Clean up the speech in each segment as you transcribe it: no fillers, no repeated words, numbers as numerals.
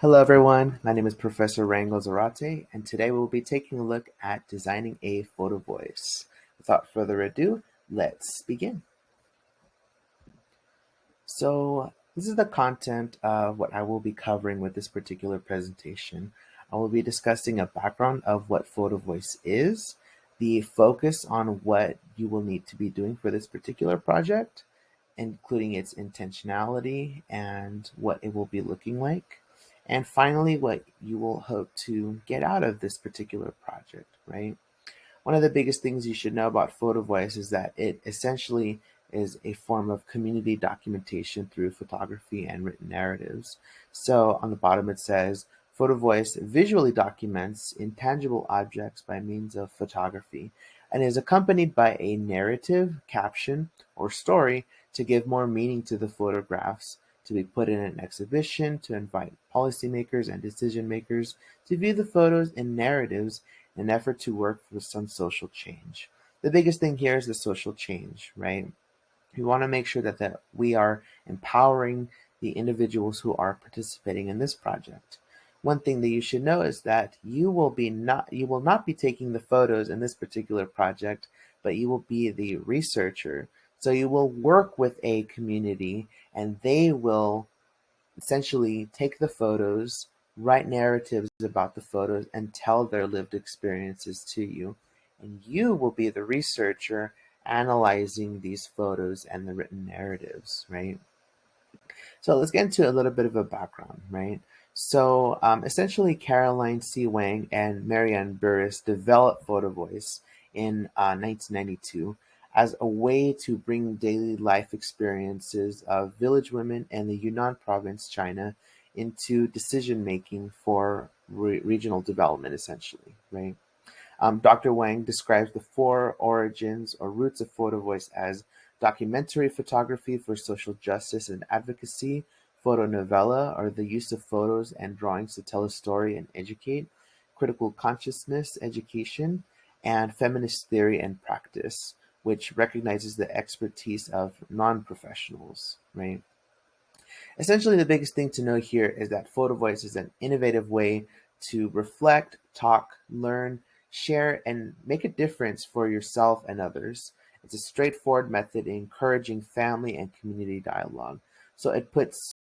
Hello everyone, my name is Professor Rango Zarate, and today we will be taking a look at designing a photo voice. Without further ado, let's begin. So this is the content of what I will be covering with this particular presentation. I will be discussing a background of what photo voice is, the focus on what you will need to be doing for this particular project, including its intentionality and what it will be looking like. And finally, what you will hope to get out of this particular project, right? One of the biggest things you should know about Photovoice is that it essentially is a form of community documentation through photography and written narratives. So on the bottom it says, Photovoice visually documents intangible objects by means of photography and is accompanied by a narrative, caption, or story to give more meaning to the photographs, to be put in an exhibition, to invite policymakers and decision makers to view the photos in narratives in an effort to work for some social change. The biggest thing here is the social change, right? We want to make sure that we are empowering the individuals who are participating in this project. One thing that you should know is that you will not be taking the photos in this particular project, but you will be the researcher. So you will work with a community and they will essentially take the photos, write narratives about the photos, and tell their lived experiences to you. And you will be the researcher analyzing these photos and the written narratives, right? So let's get into a little bit of a background, right? So essentially, Caroline C. Wang and Marianne Burris developed Photovoice in 1992 as a way to bring daily life experiences of village women in the Yunnan province, China, into decision making for regional development, essentially, right? Dr. Wang describes the four origins or roots of photo voice as documentary photography for social justice and advocacy, photonovela, or the use of photos and drawings to tell a story and educate, critical consciousness education, and feminist theory and practice, which recognizes the expertise of non-professionals, right? Essentially, the biggest thing to know here is that photo voice is an innovative way to reflect, talk, learn, share, and make a difference for yourself and others. It's a straightforward method encouraging family and community dialogue. So it puts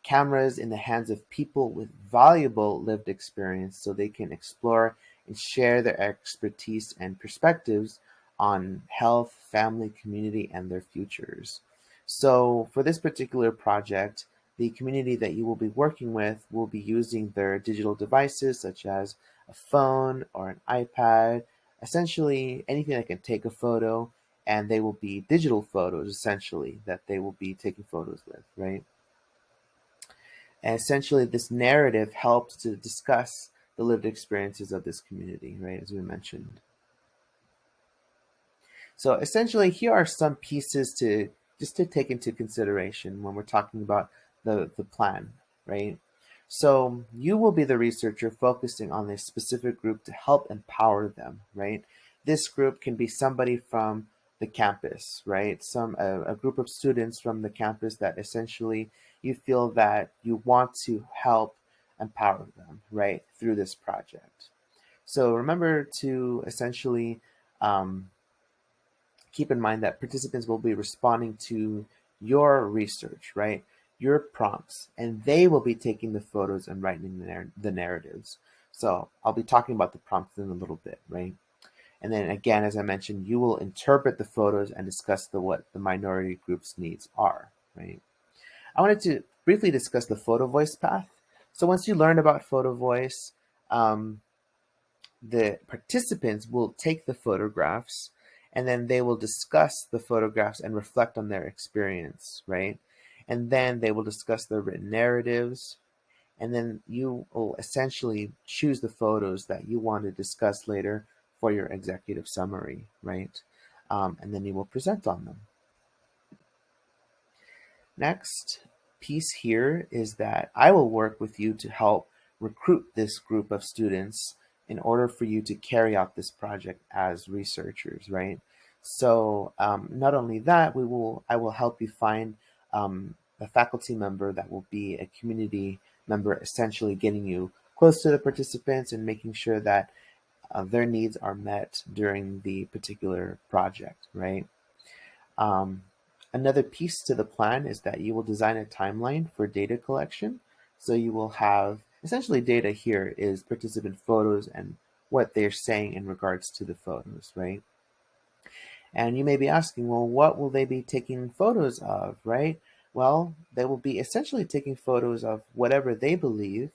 cameras in the hands of people with valuable lived experience so they can explore and share their expertise and perspectives on health, family, community, and their futures. So for this particular project, the community that you will be working with will be using their digital devices such as a phone or an iPad, essentially anything that can take a photo, and they will be digital photos essentially that they will be taking photos with, right? And essentially this narrative helps to discuss the lived experiences of this community, right, as we mentioned. So essentially, here are some pieces to just to take into consideration when we're talking about the plan, right? So you will be the researcher focusing on this specific group to help empower them, right? This group can be somebody from the campus, right? A group of students from the campus that essentially you feel that you want to help empower them, right, through this project. So remember to essentially keep in mind that participants will be responding to your research, right? Your prompts, and they will be taking the photos and writing the narratives. So I'll be talking about the prompts in a little bit, right? And then again, as I mentioned, you will interpret the photos and discuss what the minority group's needs are, right? I wanted to briefly discuss the photo voice path. So once you learn about photo voice, um, the participants will take the photographs and then they will discuss the photographs and reflect on their experience, right? And then they will discuss their written narratives. And then you will essentially choose the photos that you want to discuss later for your executive summary, right? And then you will present on them. Next piece here is that I will work with you to help recruit this group of students in order for you to carry out this project as researchers, right? So not only that, I will help you find a faculty member that will be a community Remember, essentially getting you close to the participants and making sure that their needs are met during the particular project, right? Um, Another piece to the plan is that you will design a timeline for data collection. So you will have essentially data here is participant photos and what they're saying in regards to the photos, right? And you may be asking, well, what will they be taking photos of, right? Well, they will be essentially taking photos of whatever they believe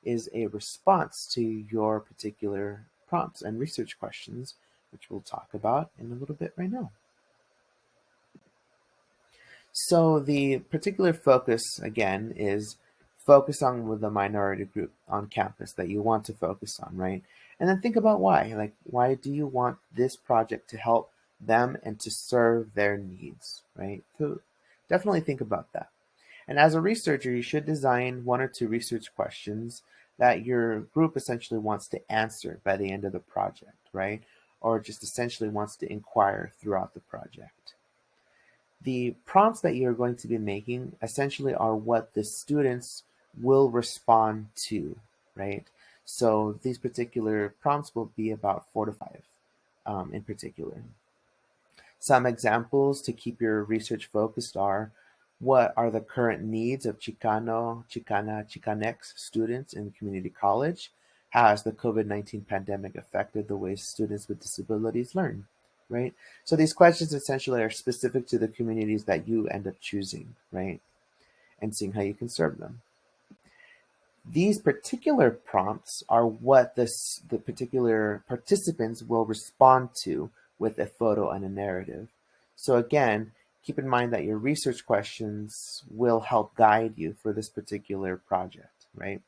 is a response to your particular prompts and research questions, which we'll talk about in a little bit right now. So the particular focus, again, is focus on with the minority group on campus that you want to focus on, right? And then think about why. Like, why do you want this project to help them and to serve their needs, right? So definitely think about that. And as a researcher, you should design one or two research questions that your group essentially wants to answer by the end of the project, right? Or just essentially wants to inquire throughout the project. The prompts that you're going to be making essentially are what the students will respond to, right? So these particular prompts will be about 4 to 5 in particular. Some examples to keep your research focused are: what are the current needs of Chicano, Chicana, Chicanx students in community college? How has the COVID-19 pandemic affected the way students with disabilities learn? Right? So these questions essentially are specific to the communities that you end up choosing, right? And seeing how you can serve them. These particular prompts are what the particular participants will respond to with a photo and a narrative. So again, keep in mind that your research questions will help guide you for this particular project, right?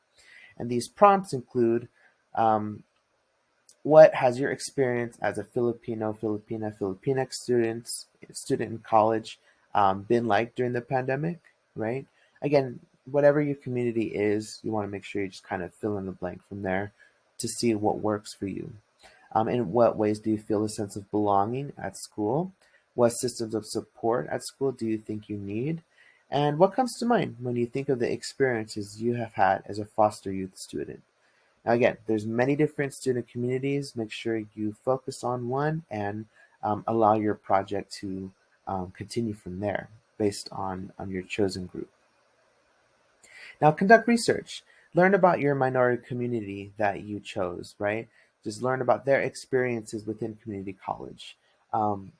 And these prompts include um, what has your experience as a Filipino, Filipina, Filipinx student in college been like during the pandemic, right? Again, whatever your community is, you want to make sure you just kind of fill in the blank from there to see what works for you. In what ways do you feel a sense of belonging at school? What systems of support at school do you think you need? And what comes to mind when you think of the experiences you have had as a foster youth student? Now, again, there's many different student communities. Make sure you focus on one and allow your project to continue from there based on your chosen group. Now, conduct research. Learn about your minority community that you chose, right? Just learn about their experiences within community college. Um,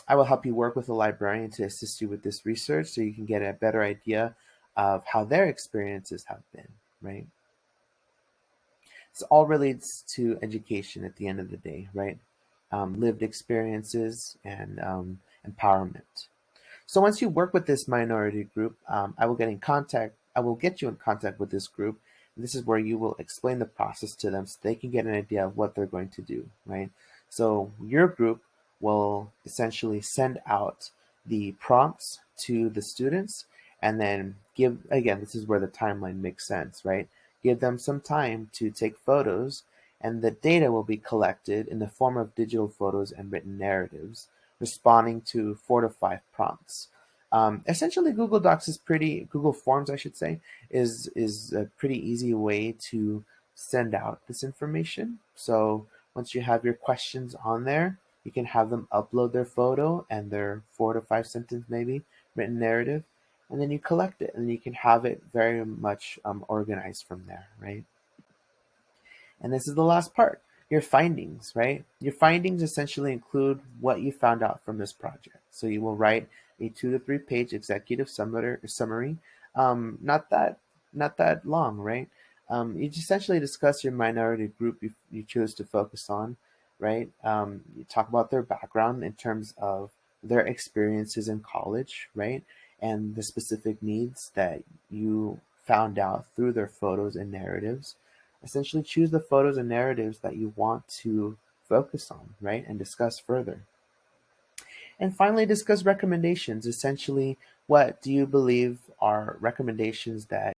I will help you work with a librarian to assist you with this research so you can get a better idea of how their experiences have been, right? This all relates to education at the end of the day, right? Lived experiences and empowerment. So once you work with this minority group, I will get in contact. I will get you in contact with this group. This is where you will explain the process to them so they can get an idea of what they're going to do, right? So your group will essentially send out the prompts to the students and then give, again, this is where the timeline makes sense, right? Give them some time to take photos, and the data will be collected in the form of digital photos and written narratives, responding to 4 to 5 prompts. Essentially, Google Docs is pretty. Google Forms, I should say, is a pretty easy way to send out this information. So once you have your questions on there, you can have them upload their photo and their 4 to 5 sentence maybe written narrative, and then you collect it, and you can have it very much organized from there, right? And this is the last part, your findings, right? Your findings essentially include what you found out from this project. So you will write a 2 to 3 page executive summary. Not that long, right? You just essentially discuss your minority group you chose to focus on, right? You talk about their background in terms of their experiences in college, right? And the specific needs that you found out through their photos and narratives. Essentially choose the photos and narratives that you want to focus on, right? And discuss further. And finally, discuss recommendations. Essentially, what do you believe are recommendations that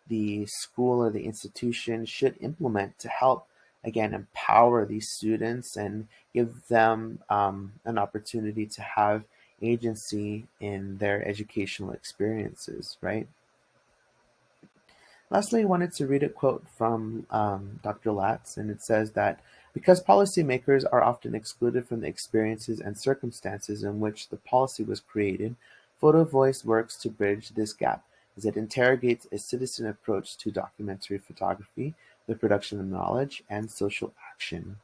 the school or the institution should implement to help, again, empower these students and give them an opportunity to have agency in their educational experiences, right? Lastly, I wanted to read a quote from Dr. Latz, and it says that because policymakers are often excluded from the experiences and circumstances in which the policy was created, photo voice works to bridge this gap as it interrogates a citizen approach to documentary photography, the production of knowledge, and social action.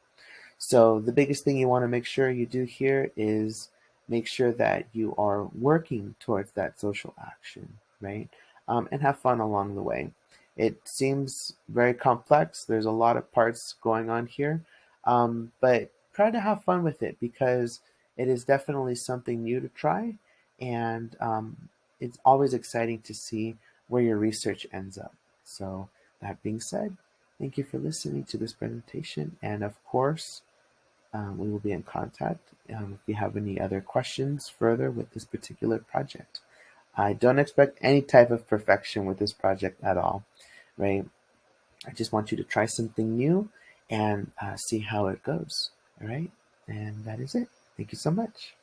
So the biggest thing you want to make sure you do here is make sure that you are working towards that social action, right? And have fun along the way. It seems very complex. There's a lot of parts going on here, but try to have fun with it because it is definitely something new to try, and it's always exciting to see where your research ends up. So that being said, thank you for listening to this presentation, and of course, we will be in contact if you have any other questions further with this particular project. I don't expect any type of perfection with this project at all, right? I just want you to try something new and see how it goes, all right? And that is it. Thank you so much.